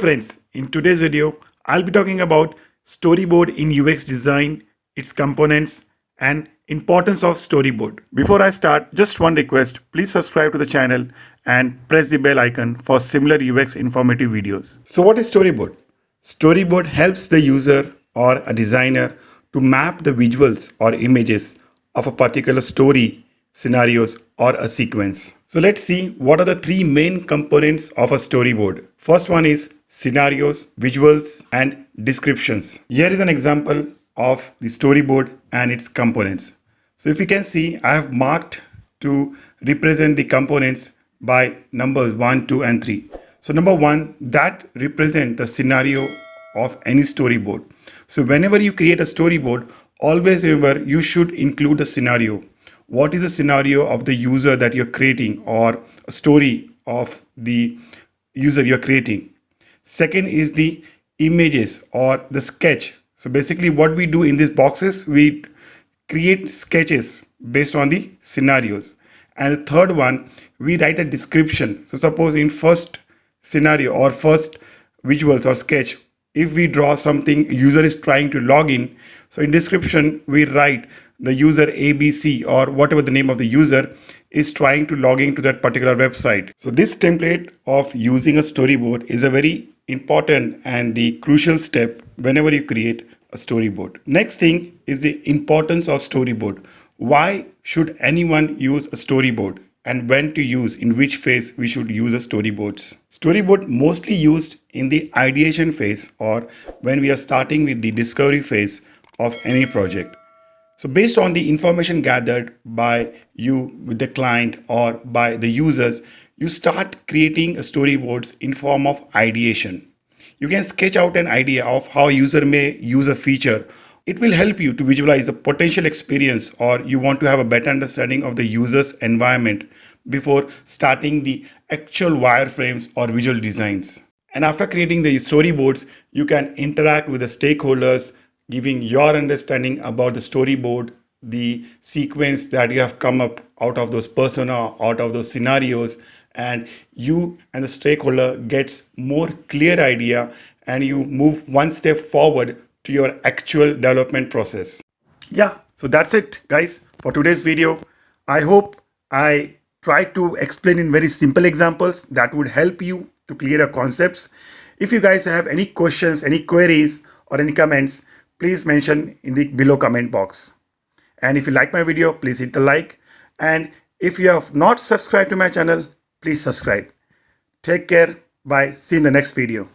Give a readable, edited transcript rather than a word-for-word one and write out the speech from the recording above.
friends, in today's video, I'll be talking about storyboard in UX design, its components, and importance of storyboard. Before I start, just one request, please subscribe to the channel and press the bell icon for similar UX informative videos. So what is storyboard? Storyboard helps the user or a designer to map the visuals or images of a particular story, scenarios, or a sequence. So let's see what are the three main components of a storyboard. First one is scenarios, visuals, and descriptions. Here is an example of the storyboard and its components. So if you can see, I have marked to represent the components by numbers 1, 2, and 3. So number 1, that represent the scenario of any storyboard. So whenever you create a storyboard, always remember you should include the scenario. What is the scenario of the user that you're creating, or a story of the user you're creating. Second is the images or the sketch. So basically what we do in these boxes, we create sketches based on the scenarios. And the third one, we write a description. So suppose in first scenario or first visuals or sketch, if we draw something user is trying to log in, so in description we write the user ABC or whatever the name of the user is trying to log in to that particular website. So this template of using a storyboard is a very important and the crucial step whenever you create a storyboard. Next thing is the importance of storyboard. Why should anyone use a storyboard, and when to use, in which phase we should use a storyboards. Storyboard mostly used in the ideation phase or when we are starting with the discovery phase of any project. So based on the information gathered by you with the client or by the users, you start creating storyboards in form of ideation. You can sketch out an idea of how a user may use a feature. It will help you to visualize a potential experience, or you want to have a better understanding of the user's environment before starting the actual wireframes or visual designs. And after creating the storyboards, you can interact with the stakeholders, giving your understanding about the storyboard, the sequence that you have come up out of those persona, out of those scenarios, and you and the stakeholder gets more clear idea, and you move one step forward to your actual development process. Yeah, so that's it guys for today's video. I hope I tried to explain in very simple examples that would help you to clear your concepts. If you guys have any questions, any queries, or any comments, please mention in the below comment box. And if you like my video, please hit the like. And if you have not subscribed to my channel, please subscribe. Take care. Bye. See you in the next video.